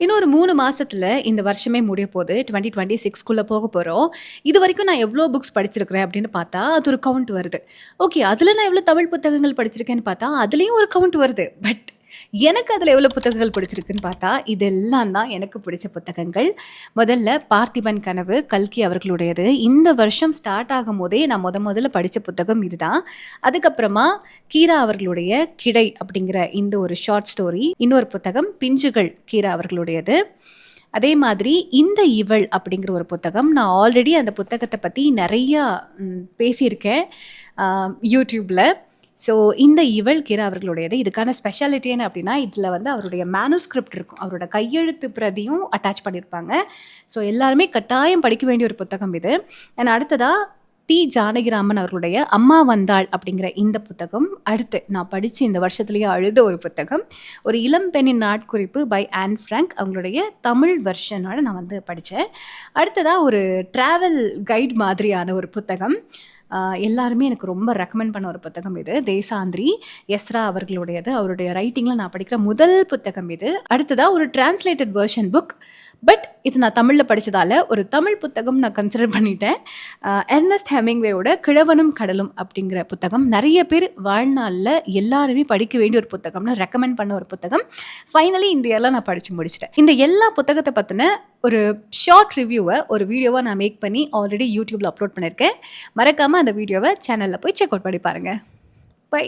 இன்னும் ஒரு 3 மாசத்துல இந்த வருஷமே முடிய போது. 2026க்குள்ள போக போறோம். இதுவரைக்கும் நான் எவ்ளோ புக்ஸ் படிச்சிருக்கிறேன் அப்படின்னு பார்த்தா, அது ஒரு கவுண்ட் வருது. ஓகே. அதுல நான் எவ்ளோ தமிழ் புத்தகங்கள் படிச்சிருக்கேன்னு பார்த்தா, அதுலயும் ஒரு கவுண்ட் வருது. பட் எனக்கு அதுல எவ்ளோ புத்தகங்கள் பிடிச்சிருக்குன்னு பார்த்தா, இதெல்லாம் தான் எனக்கு பிடிச்ச புத்தகங்கள். முதல்ல பார்த்திபன் கனவு, கல்கி அவர்களுடையது. இந்த வருஷம் ஸ்டார்ட் ஆகும்போதே நான் முதல்ல படிச்ச புத்தகம் இதுதான். அதுக்கப்புறமா கீரா அவர்களுடைய கிடை அப்படிங்கிற இந்த ஒரு ஷார்ட் ஸ்டோரி. இன்னொரு புத்தகம் பிஞ்சுகள் கீரா அவர்களுடையது. அதே மாதிரி இந்த இவள் அப்படிங்கிற ஒரு புத்தகம். நான் ஆல்ரெடி அந்த புத்தகத்த பத்தி நெறையா பேசியிருக்கேன் யூடியூப்ல. ஸோ இந்த இவள் கீரா அவர்களுடையது. இதுக்கான ஸ்பெஷாலிட்டி என்ன அப்படின்னா, இதில வந்து அவருடைய மேனுஸ்கிரிப்ட் இருக்கும். அவரோட கையெழுத்து பிரதியும் அட்டாச் பண்ணியிருப்பாங்க. ஸோ எல்லாருமே கட்டாயம் படிக்க வேண்டிய ஒரு புத்தகம் இது. அண்ட் அடுத்ததா டி. ஜானகிராமன் அவர்களுடைய அம்மா வந்தாள் அப்படிங்கிற இந்த புத்தகம். அடுத்து நான் படிச்சு இந்த வருஷத்திலேயே அழுத ஒரு புத்தகம். ஒரு இளம் பெண்ணின் நாட்குறிப்பு பை ஆன் ஃப்ராங்க். அவங்களுடைய தமிழ் வெர்ஷனோட நான் வந்து படிச்சேன். அடுத்ததா ஒரு ட்ராவல் கைட் மாதிரியான ஒரு புத்தகம். எல்லாருமே எனக்கு ரொம்ப ரெக்கமெண்ட் பண்ண ஒரு புத்தகம் இது. தேசாந்திரி எஸ்ரா அவர்களுடையது. அவருடைய ரைட்டிங்ல நான் படிக்கிற முதல் புத்தகம் இது. அடுத்ததா ஒரு டிரான்ஸ்லேட்டட் வெர்ஷன் புக். பட் இது நான் தமிழ்ல படிச்சதால ஒரு தமிழ் புத்தகம் நான் கன்சிடர் பண்ணிட்டேன். எர்னஸ்ட் ஹெமிங்வேயோட கிழவனும் கடலும் அப்படிங்கிற புத்தகம். நெறைய பேர் வாழ்நாள்ல எல்லாருமே படிக்க வேண்டிய ஒரு புத்தகம்னு ரெக்கமெண்ட் பண்ண ஒரு புத்தகம். ஃபைனலி இந்த இயர்ல நான் படிச்சு முடிச்சுட்டேன். இந்த எல்லா புத்தகத்த பத்தின ஒரு ஷார்ட் ஒரு வீடியோவா நான் மேக் பண்ணி ஆல்ரெடி யூடியூப்ல அப்லோட் பண்ணியிருக்கேன். மறக்காம அந்த வீடியோவ சேனல்ல போய் செக் அவுட் பண்ணி பாருங்க. பை.